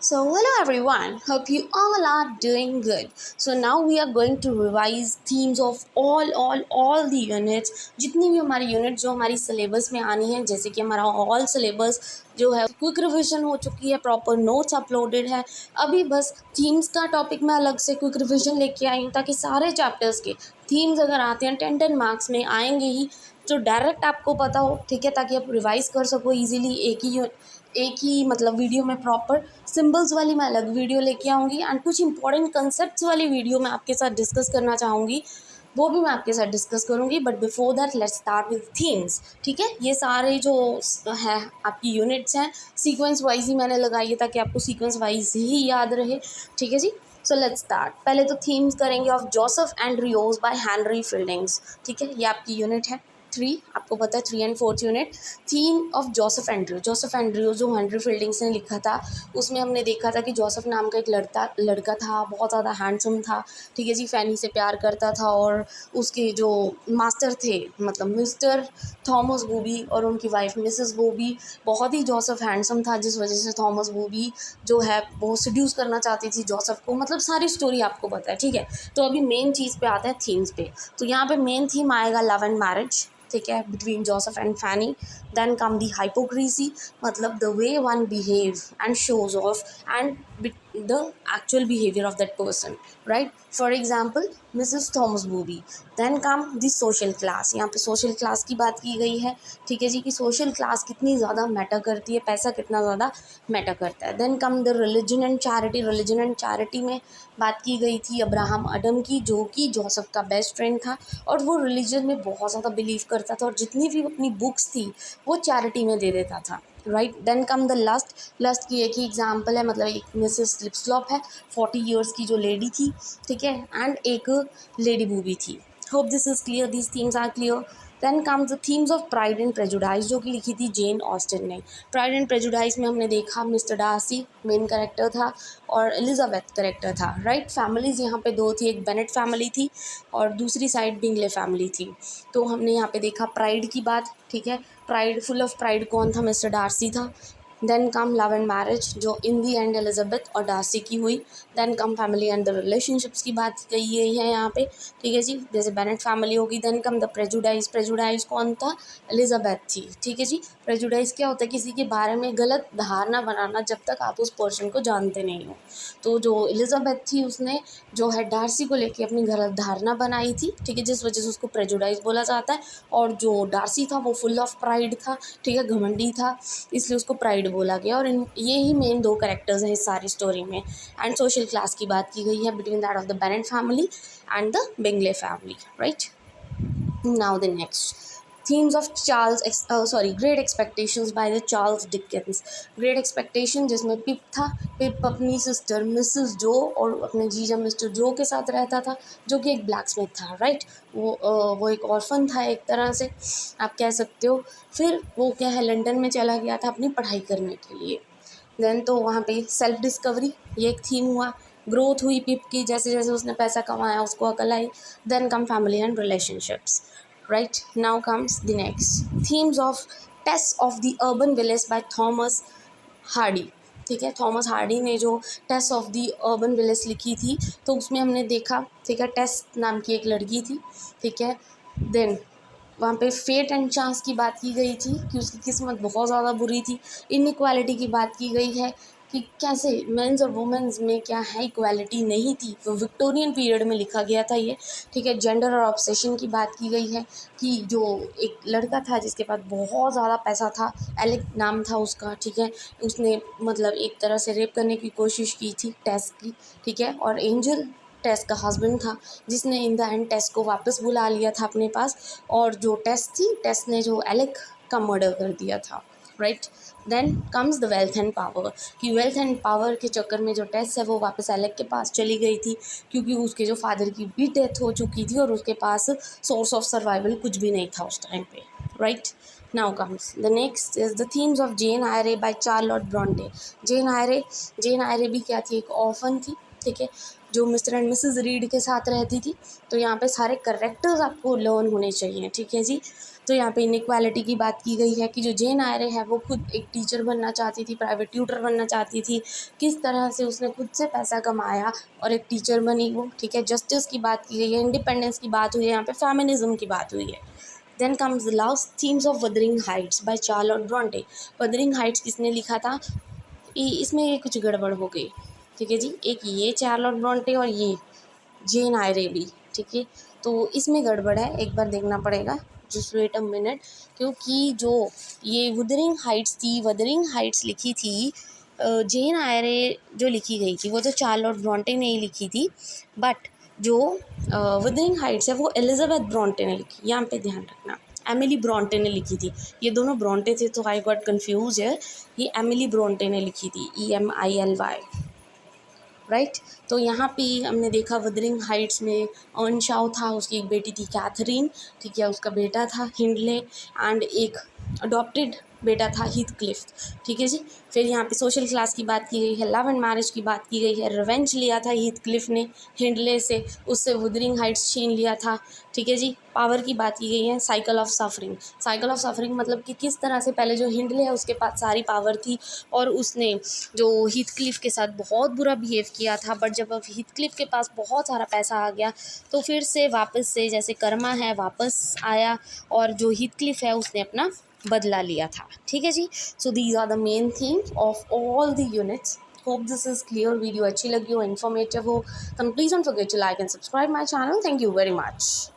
So hello everyone, hope you all are doing good. So now we are going to revise themes of all the units. जितनी भी हमारी unit जो हमारी syllabus में आनी है, जैसे कि हमारा ऑल सिलेबस जो है क्विक रिविजन हो चुकी है, प्रॉपर नोट्स अपलोडेड है। अभी बस थीम्स का टॉपिक में अलग से क्विक रिविजन लेके आई हूँ ताकि सारे चैप्टर्स के थीम्स अगर आते हैं 10 मार्क्स में आएंगे ही तो डायरेक्ट आपको पता हो, ठीक है, ताकि आप रिवाइज कर सको इजीली। एक ही मतलब वीडियो में प्रॉपर सिंबल्स वाली मैं अलग वीडियो लेके आऊँगी एंड कुछ इंपॉर्टेंट कंसेप्ट्स वाली वीडियो मैं आपके साथ डिस्कस करना चाहूँगी, वो भी मैं आपके साथ डिस्कस करूँगी। But before that let's start with themes. ठीक है, ये सारे जो है आपकी यूनिट्स हैं सीक्वेंस वाइज ही मैंने लगाई है ताकि आपको सीक्वेंस वाइज ही याद रहे। ठीक है जी, सो लेट्स स्टार्ट। पहले तो थीम्स करेंगे of Joseph Andrews by Henry Fielding's. ठीक है, ये आपकी यूनिट है 3, आपको पता है 3 and 4th unit. Theme of Joseph Andrew जो हेनरी फील्डिंग्स ने लिखा था, उसमें हमने देखा था कि जोसेफ नाम का एक लड़का था, बहुत ज़्यादा हैंडसम था। ठीक है जी, फैनी से प्यार करता था और उसके जो मास्टर थे मतलब मिस्टर थॉमस बूबी और उनकी वाइफ मिसेस बूबी, बहुत ही जोसेफ हैंडसम था, जिस वजह से थॉमस बूबी जो है वो सड्यूस करना चाहती थी जोसेफ को। मतलब सारी स्टोरी आपको पता है। ठीक है, तो अभी मेन चीज़ पे आते हैं थीम्स पे। तो यहाँ पे मेन थीम आएगा लव एंड मैरिज, ठीक है, between Joseph and Fanny. Then come the hypocrisy, मतलब the way one behave and shows off and the actual behaviour of that person, right. For example Mrs Thomas Booby. Then come the social class, यहाँ पे social class की बात की गई है। ठीक है जी, कि सोशल क्लास कितनी ज़्यादा मैटर करती है, पैसा कितना ज़्यादा मैटर करता है। Then come the religion and charity. Religion and charity में बात की गई थी अब्राहम अडम की, जो कि जोसेफ का बेस्ट फ्रेंड था और वो रिलीजन में बहुत ज़्यादा बिलीव करता था और जितनी भी अपनी बुक्स थी वो चैरिटी में दे देता था, right. Then come the lust की एक ही एग्जाम्पल है, मतलब एक मिसेस लिपस्लॉप है 40 ईयर्स की जो लेडी थी, ठीक है, एंड एक लेडी बूबी थी। Hope this is clear, these themes are clear. Then comes the themes of Pride and Prejudice, जो कि लिखी थी जेन ऑस्टिन ने। प्राइड एंड प्रेजुडाइज में हमने देखा मिस्टर डार्सी मेन कैरेक्टर था और एलिजाबेथ कैरेक्टर था, राइट। फैमिलीज़ यहाँ पे दो थी, एक बेनेट फैमिली थी और दूसरी साइड बिंगले फैमिली थी। तो हमने यहाँ पे देखा प्राइड की बात, ठीक है, प्राइड फुल ऑफ प्राइड कौन था, मिस्टर डार्सी था। Then come love and marriage, जो इन दी एंड एलिजाबेथ और डार्सी की हुई। Then come family and the relationships की बात कही गई है यहाँ पे, ठीक है जी, जैसे बेनेट फैमिली होगी। Then come the prejudice, prejudice कौन था, एलिजाबेथ थी, ठीक है जी। प्रेजुडाइज क्या होता है, किसी के बारे में गलत धारणा बनाना जब तक आप उस पर्सन को जानते नहीं हो। तो जो एलिजाबेथ थी उसने जो है डार्सी को लेके अपनी गलत धारणा बनाई थी, ठीक है, जिस वजह से उसको प्रेजुडाइज बोला जाता है। और जो डार्सी था वो फुल ऑफ प्राइड था, ठीक है, घमंडी था, इसलिए उसको प्राइड बोला गया। और ये ही मेन 2 कैरेक्टर्स हैं इस सारी स्टोरी में। एंड सोशल क्लास की बात की गई है between that of the Bennett family and the Bingley family, right. Now the next themes of great expectations by the Charles Dickens। great expectation जिसमें पिप था, पिप अपनी सिस्टर मिसेस जो और अपने जीजा मिस्टर जो के साथ रहता था, जो कि एक ब्लैक स्मिथ था, राइट। वो एक ऑर्फन था एक तरह से आप कह सकते हो। फिर वो क्या है लंदन में चला गया था अपनी पढ़ाई करने के लिए। देन तो वहाँ पे सेल्फ डिस्कवरी ये एक थीम हुआ, ग्रोथ हुई पिप की, जैसे जैसे उसने पैसा कमाया उसको अकल आई। Then come family and relationships, right. Now comes the next themes of Tess of the urban village by Thomas Hardy. ठीक है, थॉमस हार्डी ने जो Tess of the urban village लिखी थी तो उसमें हमने देखा, ठीक है, टेस नाम की एक लड़की थी, ठीक है। देन वहाँ पे फेट एंड चांस की बात की गई थी कि उसकी किस्मत बहुत ज़्यादा बुरी थी। इनइक्वालिटी की बात की गई है कि कैसे मेंस और वुमेंस में क्या है इक्वालिटी नहीं थी, तो विक्टोरियन पीरियड में लिखा गया था ये, ठीक है। जेंडर और ऑब्सेशन की बात की गई है कि जो एक लड़का था जिसके पास बहुत ज़्यादा पैसा था, एलेक नाम था उसका, ठीक है, उसने मतलब एक तरह से रेप करने की कोशिश की थी टेस की, ठीक है। और एंजल टेस का हस्बैंड था जिसने इन द एंड टेस को वापस बुला लिया था अपने पास। और जो टेस थी, टेस ने जो एलेक का मर्डर कर दिया था, right. Then comes the wealth and power, कि वेल्थ एंड पावर के चक्कर में जो टेस है वो वापस एलेक के पास चली गई थी क्योंकि उसके जो फादर की भी डेथ हो चुकी थी और उसके पास सोर्स ऑफ सर्वाइवल कुछ भी नहीं था उस टाइम पे, right. Now comes the next is the themes of Jane Eyre by Charlotte Bronte. Jane Eyre भी क्या थी, एक ऑर्फन थी, ठीक है, जो मिस्टर एंड मिसेस रीड के साथ रहती थी। तो यहाँ पे सारे करेक्टर्स आपको लर्न होने चाहिए, ठीक है जी। तो यहाँ पे इनइक्वालिटी की बात की गई है कि जो जेन आयरे है वो खुद एक टीचर बनना चाहती थी, प्राइवेट ट्यूटर बनना चाहती थी, किस तरह से उसने खुद से पैसा कमाया और एक टीचर बनी वो, ठीक है। जस्टिस की बात की गई है, इंडिपेंडेंस की बात हुई है, यहाँ पे फेमिनिज्म की बात हुई है। Then comes the last themes of Wuthering Heights by Charlotte Bronte. Wuthering Heights किसने लिखा था? इसमें ये कुछ गड़बड़ हो गई, ठीक है जी। एक ये चार्लोट ब्रॉन्टे और ये जेन आयरे भी, ठीक है। तो इसमें गड़बड़ है, एक बार देखना पड़ेगा, जस्ट वेट अ मिनट। क्योंकि जो ये वुदरिंग हाइट्स थी, वदरिंग हाइट्स लिखी थी जेन आयरे जो लिखी गई थी वो तो चार्लोट ब्रॉन्टे ने ही लिखी थी, बट जो वुदरिंग हाइट्स है वो एलिजाबेथ ब्रॉन्टे ने लिखी, यहाँ पे ध्यान रखना। एमिली ब्रॉन्टे ने लिखी थी, ये दोनों ब्रॉन्टे थे तो आई गॉट कन्फ्यूज है। ये एमिली ब्रॉन्टे ने लिखी थी, EMILY, राइट। तो यहाँ पे हमने देखा वुदरिंग हाइट्स में अर्न शाउ था, उसकी एक बेटी थी कैथरीन, ठीक है, उसका बेटा था हिंडले एंड एक अडॉप्टेड बेटा था हीथक्लिफ, ठीक है जी। फिर यहाँ पे सोशल क्लास की बात की गई है, लव एंड मैरिज की बात की गई है, रिवेंज लिया था हीथक्लिफ ने हिंडले से, उससे वुदरिंग हाइट्स छीन लिया था, ठीक है जी। पावर की बात की गई है, cycle of suffering. Cycle of suffering मतलब कि किस तरह से पहले जो हिंडले है उसके पास सारी पावर थी और उसने जो हीथक्लिफ के साथ बहुत बुरा बिहेव किया था, बट जब अब हीथक्लिफ के पास बहुत सारा पैसा आ गया तो फिर से वापस से जैसे कर्मा है वापस आया और जो हीथक्लिफ है उसने अपना बदला लिया था, ठीक है जी। So these are the main themes of all the units. Hope this is clear. Video अच्छी लगी हो, इन्फॉर्मेटिव हो, तो please don't forget to like and subscribe my channel. Thank you very much.